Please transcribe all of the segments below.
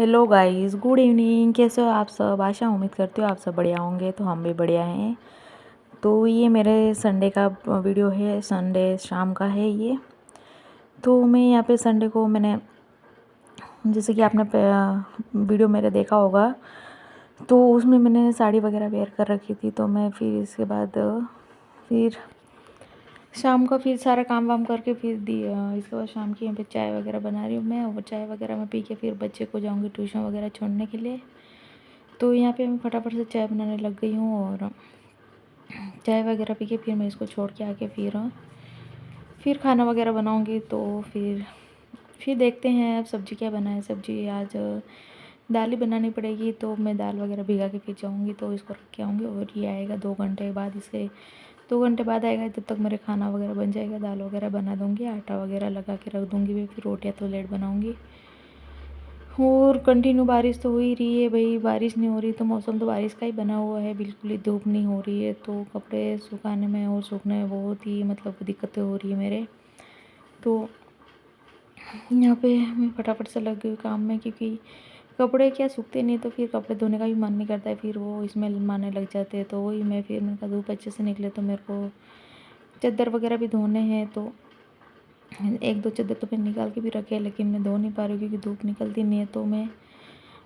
Hello guys, good evening. कैसे हो आप सब? आशा उम्मीद करती हो आप सब बढ़िया होंगे। तो हम भी बढ़िया हैं। तो ये मेरे संडे का वीडियो है, संडे शाम का है ये। तो मैं यहाँ पे संडे को मैंने, जैसे कि आपने वीडियो मेरे देखा होगा, तो उसमें मैंने साड़ी वगैरह वेयर कर रखी थी। तो मैं फिर इसके बाद फिर शाम का फिर सारा काम वाम करके फिर इसके बाद शाम की यहाँ पे चाय वगैरह बना रही हूँ मैं, और चाय वगैरह मैं पी के फिर बच्चे को जाऊँगी ट्यूशन वगैरह छोड़ने के लिए। तो यहाँ पे मैं फटाफट से चाय बनाने लग गई हूँ, और चाय वगैरह पी के फिर मैं इसको छोड़ के आके फिर खाना वगैरह बनाऊँगी। तो फिर देखते हैं अब सब्ज़ी क्या बनाए। सब्ज़ी आज दाल ही बनानी पड़ेगी। तो मैं दाल वगैरह भिगा के फिर जाऊँगी, तो इसको रख के आऊँगी। और ये आएगा 2 घंटे बाद, इसके 2 घंटे बाद आएगा। तब तक मेरे खाना वगैरह बन जाएगा, दाल वगैरह बना दूँगी, आटा वगैरह लगा के रख दूँगी मैं। फिर रोटियाँ तो लेट बनाऊँगी। और कंटिन्यू बारिश तो हो ही रही है भाई। बारिश नहीं हो रही तो मौसम तो बारिश का ही बना हुआ है, बिल्कुल ही धूप नहीं हो रही है। तो कपड़े सुखाने में और सूखने में बहुत ही दिक्कतें हो रही है मेरे। तो यहाँ पे मैं फटाफट से लग गई काम में, क्योंकि कपड़े क्या सूखते नहीं, तो फिर कपड़े धोने का भी मन नहीं करता है। फिर वो स्मेल मारने लग जाते हैं। तो वही मैं फिर, मैंने कहा धूप अच्छे से निकले तो मेरे को चादर वगैरह भी धोने हैं। तो 1-2 चादर तो मैंने निकाल के भी रखे हैं, लेकिन मैं धो नहीं पा रही हूँ क्योंकि धूप निकलती नहीं है। तो मैं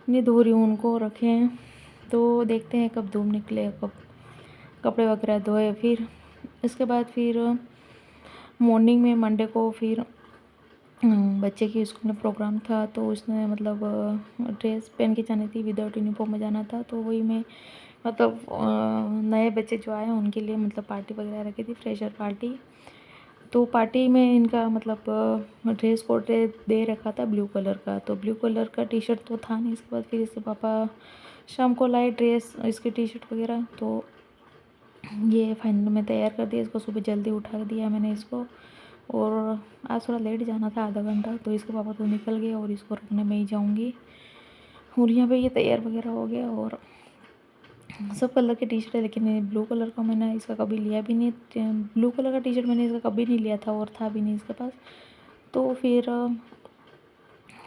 नहीं धो रही हूँ, उनको रखे हैं। तो देखते हैं कब धूप निकले, कब कपड़े वगैरह धोए। फिर इसके बाद फिर मॉर्निंग में मंडे को फिर बच्चे की स्कूल में प्रोग्राम था। तो उसने ड्रेस पहन के जानी थी, विदाउट यूनिफॉर्म में जाना था। तो वही मैं नए बच्चे जो आए हैं उनके लिए पार्टी वगैरह रखी थी, फ्रेशर पार्टी। तो पार्टी में इनका ड्रेस कोड दे रखा था ब्लू कलर का। तो ब्लू कलर का टी शर्ट तो था नहीं। इसके बाद फिर इसके पापा शाम को लाए ड्रेस, इसकी टी शर्ट वगैरह। तो ये फाइनल में तैयार कर दिया इसको, सुबह जल्दी उठा दिया मैंने इसको। और आज थोड़ा लेट जाना था, आधा घंटा। तो इसके पापा तो निकल गए और इसको रखने में ही जाऊँगी। और यहाँ पे ये तैयार वगैरह हो गया। और सब कलर की टी शर्ट है, लेकिन ब्लू कलर का मैंने इसका कभी लिया भी नहीं। ब्लू कलर का टी शर्ट मैंने इसका कभी नहीं लिया था, और था भी नहीं इसके पास। तो फिर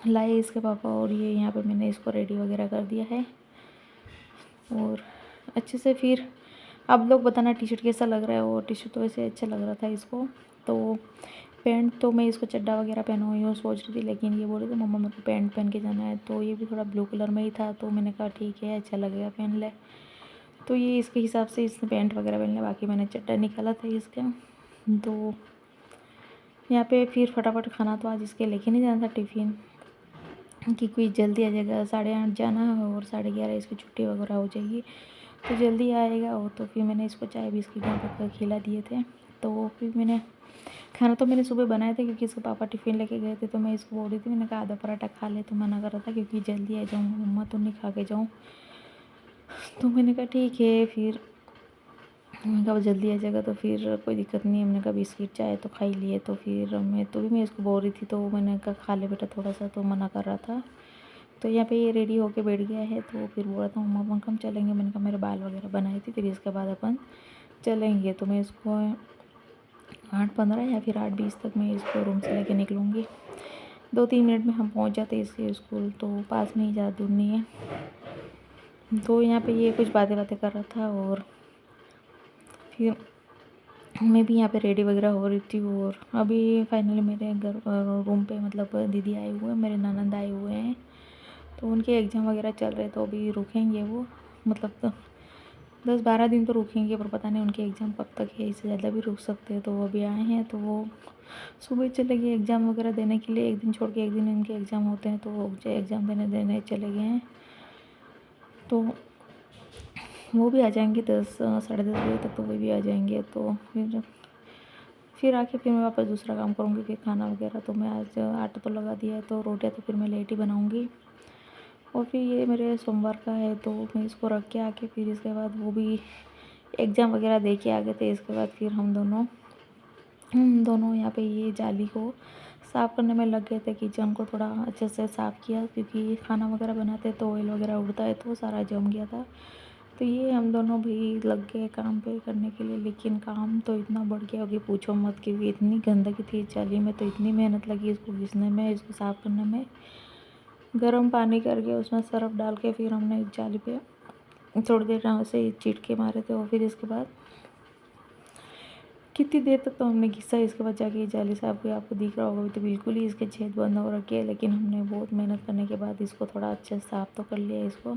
लाए इसके पापा, और ये यहाँ पे मैंने इसको रेडी वगैरह कर दिया है। और अच्छे से फिर आप लोग बताना टी शर्ट कैसा लग रहा है। और टी शर्ट तो वैसे अच्छा लग रहा था इसको। तो पैंट तो मैं इसको चड्डा वगैरह पहना हुई हूँ सोच रही थी, लेकिन ये बोल रही थी मम्मा मेरे को पैंट पहन के जाना है। तो ये भी थोड़ा ब्लू कलर में ही था, तो मैंने कहा ठीक है, अच्छा लगेगा, पहन ले। तो ये इसके हिसाब से इसने पैंट वगैरह पहन लिया। बाकी मैंने चड्डा निकाला था इसका। तो यहाँ पे फिर फटाफट खाना तो आज इसके लेके नहीं जाना था टिफ़िन, कि कोई जल्दी आ जाएगा। 8:30 जाना है और 11:30 इसकी छुट्टी वगैरह हो जाएगी। तो जल्दी आएगा वो। तो फिर मैंने इसको चाय बिस्किट यहाँ तक खिला दिए थे। तो फिर मैंने खाना तो मैंने सुबह बनाए थे, क्योंकि इसके पापा टिफ़िन लेके गए थे। तो मैं इसको बोल रही थी, मैंने कहा आधा पराठा खा ले। तो मना कर रहा था क्योंकि जल्दी आ जाऊँगा मम्मा, तो नहीं खा के जाऊँ। तो मैंने कहा ठीक है। फिर मैंने कहा जल्दी आ जाएगा तो फिर कोई दिक्कत नहीं है। मैंने कहा बिस्किट चाय तो खा ही लिए। तो फिर मैं इसको बोल रही थी, तो मैंने कहा खा ले बेटा थोड़ा सा, तो मना कर रहा था। तो यहाँ पे ये रेडी होके बैठ गया है। तो फिर बोल रहा था मम्मा अपन कम चलेंगे। मैंने कहा मेरे बाल वगैरह बनाई थी, फिर इसके बाद अपन चलेंगे। तो मैं इसको 8:15 या फिर 8:20 तक मैं इसको रूम से लेके निकलूँगी। 2-3 मिनट में हम पहुँच जाते हैं इसके स्कूल, तो पास में ही, ज़्यादा दूर नहीं है। तो यहाँ पे ये कुछ बातें कर रहा था, और फिर मैं भी यहाँ पे रेडी वगैरह हो रही थी। और अभी फाइनली मेरे घर रूम पे दीदी आए हुए हैं, मेरे ननंद आए हुए हैं। तो उनके एग्ज़ाम वगैरह चल रहे, तो अभी रुकेंगे वो। तो 10-12 दिन तो रुकेंगे, पर पता नहीं उनके एग्ज़ाम कब तक है, इससे ज़्यादा भी रुक सकते हैं। तो वो अभी आए हैं, तो वो सुबह चले गए एग्ज़ाम वगैरह देने के लिए। एक दिन छोड़ के एक दिन इनके एग्ज़ाम होते हैं, तो वो एग्ज़ाम देने चले गए हैं। तो वो भी आ जाएंगे 10 साढ़े 10 बजे तक, तो वो भी आ जाएंगे। तो फिर आके फिर मैं वापस दूसरा काम करूँगी, फिर खाना वगैरह। तो मैं आज आटा तो लगा दिया है, तो रोटियाँ तो फिर मैं लेट ही बनाऊँगी। और फिर ये मेरे सोमवार का है, तो मैं इसको रख के आके फिर इसके बाद वो भी एग्ज़ाम वगैरह दे के आ गए थे। इसके बाद फिर हम दोनों यहाँ पे ये जाली को साफ़ करने में लग गए थे। किचन को थोड़ा अच्छे से साफ़ किया, क्योंकि खाना वगैरह बनाते तो ऑयल वगैरह उड़ता है, तो सारा जम गया था। तो ये हम दोनों भी लग गए काम पे करने के लिए। लेकिन काम तो इतना बढ़ गया कि पूछो मत, क्योंकि इतनी गंदगी थी जाली में। तो इतनी मेहनत लगी इसको घिसने में, इसको साफ़ करने में। गर्म पानी करके उसमें सरफ डाल के फिर हमने जाली पे थोड़ी देर से ही चीटके मारे थे। और फिर इसके बाद कितनी देर तक तो हमने घिसा, इसके बाद जाके ये जाली साहब को आपको दिख रहा होगा अभी तो बिल्कुल ही इसके छेद बंद हो रखे हैं, लेकिन हमने बहुत मेहनत करने के बाद इसको थोड़ा अच्छे से साफ़ तो कर लिया इसको।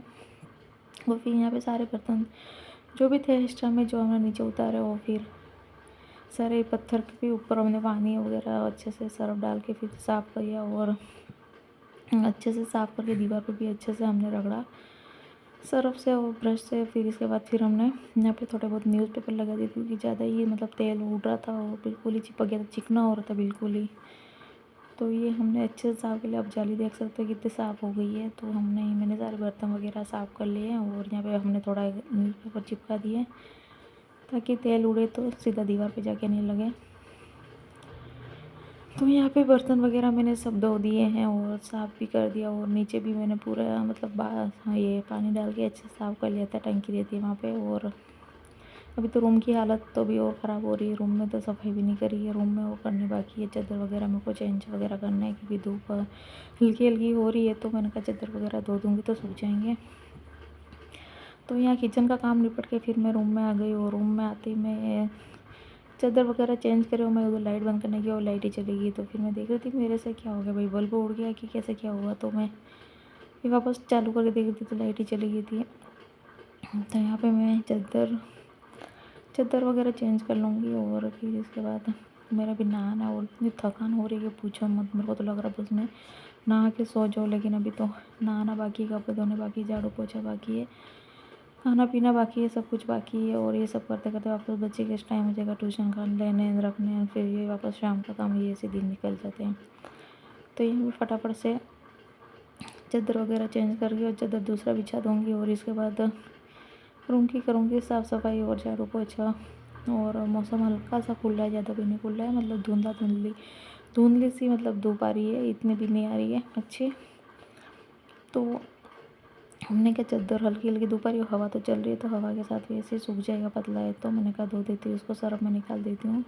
और फिर यहाँ पे सारे बर्तन जो भी थे एक्स्ट्रा में जो हमने नीचे उतारे, वो फिर सारे पत्थर के भी ऊपर हमने पानी वगैरह अच्छे से सरफ डाल के फिर साफ़ किया। और अच्छे से साफ़ करके दीवार पर भी अच्छे से हमने रगड़ा सरफ से और ब्रश से। फिर इसके बाद फिर हमने यहाँ पे थोड़े बहुत न्यूज़पेपर लगा दिए, क्योंकि ज़्यादा ही मतलब तेल उड़ रहा था और बिल्कुल ही चिपक गया था, चिकना हो रहा था बिल्कुल ही। तो ये हमने अच्छे से साफ़ कर लिया। अब जाली देख सकते हो कितनी साफ़ हो गई है। तो मैंने सारे बर्तन वगैरह साफ़ कर लिए हैं। और यहाँ पे हमने थोड़ा न्यूज़पेपर चिपका दिए ताकि तेल उड़े तो सीधा दीवार पे जाके नहीं लगे। तो यहाँ पे बर्तन वगैरह मैंने सब धो दिए हैं और साफ़ भी कर दिया। और नीचे भी मैंने पूरा मतलब ये पानी डाल के अच्छे से साफ़ कर लिया था, टंकी रहती है वहाँ पे। और अभी तो रूम की हालत तो भी और ख़राब हो रही है, रूम में तो सफाई भी नहीं करी है, रूम में वो करनी बाकी है, चादर वगैरह मेरे को चेंज वगैरह करना है, क्योंकि धूप हल्की हल्की हो रही है। तो मैंने कहा चादर वगैरह धो दूँगी तो सूख जाएंगे। तो यहाँ किचन का काम निपट के फिर मैं रूम में आ गई। और रूम में आते ही मैं चादर वगैरह चेंज करे और मैं उधर लाइट बंद करने की और लाइट ही चली गई। तो फिर मैं देख रही थी मेरे से क्या हो गया भाई, बल्ब उड़ गया कि कैसे क्या हुआ। तो मैं फिर वापस चालू करके देख रही थी तो लाइट ही चली गई थी। तो यहाँ पे मैं चादर वगैरह चेंज कर लूँगी। और फिर इसके बाद मेरा भी नहाना है। और इतनी थकान हो रही है पूछो मत, मेरे को तो लग रहा है बस मैं नहा के सो जाऊँ। लेकिन अभी तो नहाना बाकी है, कपड़े धोने बाकी, झाड़ू पोछा बाकी है, खाना पीना बाकी है, सब कुछ बाकी है। और ये सब करते करते वापस बच्चे के टाइम हो जाएगा, ट्यूशन का लेने रखने, फिर ये वापस शाम का काम, ये ऐसे दिन निकल जाते हैं। तो ये मैं फटाफट से चादर वगैरह चेंज करके और चादर दूसरा बिछा दूँगी। और इसके बाद रूम की करूँगी साफ़ सफाई और झाड़ू पोछा। और मौसम हल्का सा खुल रहा है, ज़्यादा भी नहीं खुल रहा है, मतलब धुंधली सी मतलब धूप आ रही है, इतनी भी नहीं आ रही है अच्छी। तो हमने क्या चादर हल्की हल्की धूप आ रही है, हवा तो चल रही है, तो हवा के साथ वैसे सूख जाएगा, पतला है। तो मैंने कहा धो देती हूँ उसको, सरफ में निकाल देती हूँ।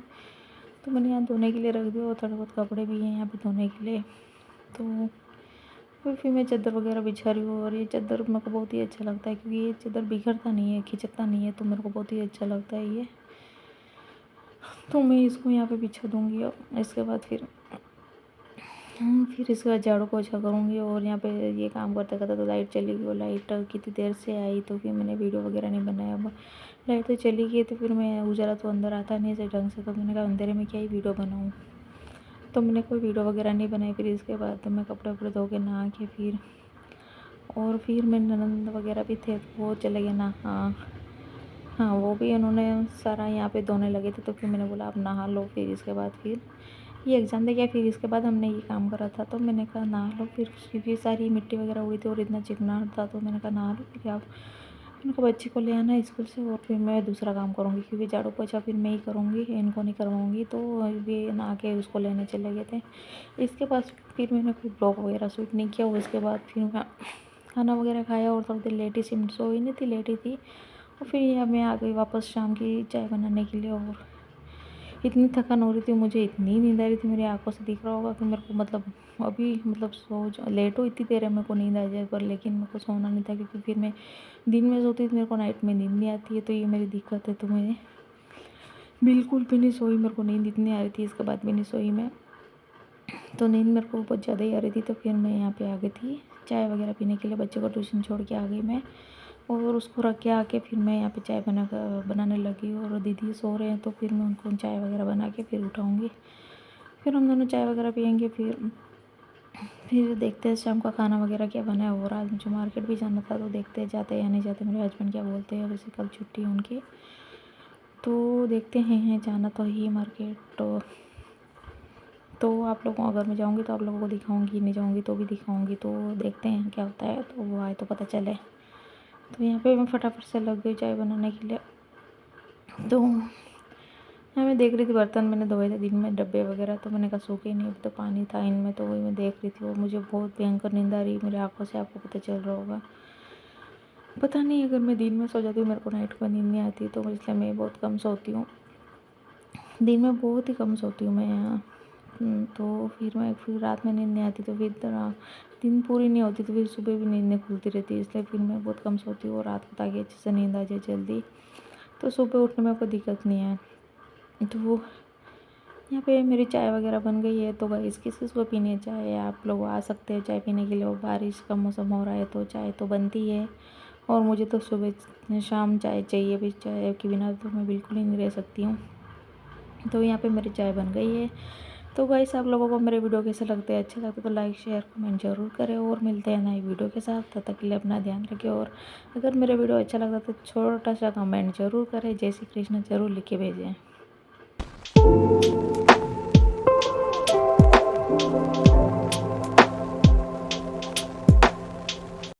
तो मैंने यहाँ धोने के लिए रख दिया। और थोड़े बहुत कपड़े भी हैं यहाँ पे धोने के लिए। तो फिर मैं चादर वगैरह बिछा रही हूँ। और ये चादर मेरे को बहुत ही अच्छा लगता है, क्योंकि ये चादर बिखरता नहीं है, खिंचता नहीं है, तो मेरे को बहुत ही अच्छा लगता है ये। तो मैं इसको यहाँ पे बिछा दूँगी। और इसके बाद फिर इसके बाद झाड़ू पोछा करूँगी। और यहाँ पे ये काम करते करते तो लाइट चली गई। और लाइट कितनी देर से आई, तो फिर मैंने वीडियो वगैरह नहीं बनाया। अब लाइट तो चली गई, तो फिर मैं उजाला तो अंदर आता नहीं है ढंग से, तो मैंने कहा अंधेरे में क्या ही वीडियो बनाऊँ। तो मैंने कोई वीडियो वगैरह नहीं बनाई। फिर इसके बाद तो मैं कपड़े वपड़े धो के नहा के फिर मेरे ननद वगैरह भी थे, वो चले गए ना। हाँ वो भी उन्होंने सारा यहाँ पे धोने लगे थे। तो फिर मैंने बोला आप नहा लो। फिर इसके बाद फिर ये एग्ज़ाम दे गया, फिर इसके बाद हमने ये काम करा था। तो मैंने कहा नहा लो फिर, क्योंकि सारी मिट्टी वगैरह उड़ी थी और इतना चिकनाहट था। तो मैंने कहा नहा लो फिर आप, मैंने कहा बच्चे को ले आना स्कूल से और फिर मैं दूसरा काम करूँगी, क्योंकि झाड़ू पोछा फिर मैं ही करूँगी, इनको नहीं करवाऊँगी। तो ये नहा के उसको लेने चले गए थे। इसके बाद फिर मैंने कोई ब्लॉग वगैरह शूट नहीं किया। उसके बाद फिर मैं खाना वगैरह खाया और थोड़ी देर लेटी सी, सोई नहीं थी, लेटी थी। और फिर यहाँ मैं आ गई वापस शाम की चाय बनाने के लिए। और इतनी थकान हो रही थी मुझे, इतनी नींद आ रही थी, मेरी आंखों से दिख रहा होगा कि मेरे को मतलब अभी मतलब लेट हो इतनी देर है, मेरे को नींद आ जाए पर, लेकिन मेरे को सोना नहीं था, क्योंकि फिर मैं दिन में सोती थी, मेरे को नाइट में नींद नहीं आती है। तो ये मेरी दिक्कत है। तो मैं बिल्कुल भी नहीं सोई, मेरे को नींद इतनी आ रही थी, इसके बाद भी नहीं सोई मैं। तो नींद मेरे को बहुत ज़्यादा ही आ रही थी। तो फिर मैं यहाँ पे आ गई थी चाय वगैरह पीने के लिए, बच्चे को ट्यूशन छोड़ के आ गई मैं। और उसको रख के आके फिर मैं यहाँ पे चाय बनाने लगी। और दीदी सो रहे हैं, तो फिर मैं उनको चाय वगैरह बना के फिर उठाऊँगी। फिर हम दोनों चाय वगैरह पियेंगे। फिर देखते हैं शाम का खाना वगैरह क्या बना है। और आज मुझे मार्केट भी जाना था, तो देखते हैं जाते या नहीं जाते, मेरे हस्बैंड क्या बोलते हैं। वैसे कल छुट्टी है उनकी, तो देखते हैं जाना तो ही मार्केट। तो आप लोगों, अगर मैं जाऊँगी तो आप लोगों को दिखाऊँगी, नहीं जाऊँगी तो भी दिखाऊँगी। तो देखते हैं क्या होता है, तो वो आए तो पता चले। तो यहाँ पे मैं फटाफट से लग गई चाय बनाने के लिए। तो यहाँ मैं देख रही थी बर्तन मैंने धोए थे दिन में, डब्बे वगैरह, तो मैंने कहा सूखे ही नहीं, अब तो पानी था इनमें। तो वही मैं देख रही थी। और मुझे बहुत भयंकर नींद आ रही मेरी आंखों से, आपको पता चल रहा होगा। पता नहीं अगर मैं दिन में सो जाती हूँ, मेरे को नाइट में नींद नहीं आती, तो इसलिए मैं बहुत कम सोती हूँ, दिन में बहुत ही कम सोती हूँ मैं यहाँ। तो फिर रात में नींद नहीं आती, तो फिर दिन पूरी नहीं होती, तो फिर सुबह भी नींद नहीं खुलती रहती, इसलिए फिर मैं बहुत कम सोती हूँ रात को, ताकि अच्छे से नींद आ जाए जल्दी, तो सुबह उठने में कोई दिक्कत नहीं है। तो यहाँ पे मेरी चाय वगैरह बन गई है। तो गाइस किस किस को पीनी है चाय, आप लोग आ सकते हैं चाय पीने के लिए। और बारिश का मौसम हो रहा है तो चाय तो बनती है, और मुझे तो सुबह शाम चाय चाहिए भी, चाय के बिना तो मैं बिल्कुल ही नहीं रह सकती हूँ। तो यहाँ पे मेरी चाय बन गई है। तो गाइस आप लोगों को मेरे वीडियो कैसे लगते हैं, अच्छे लगते तो लाइक शेयर कमेंट जरूर करें, और मिलते हैं नई वीडियो के साथ। तब तक के लिए अपना ध्यान रखें, और अगर मेरा वीडियो अच्छा लगता तो छोटा सा कमेंट जरूर करें, जय श्री कृष्ण जरूर लिख के भेजें।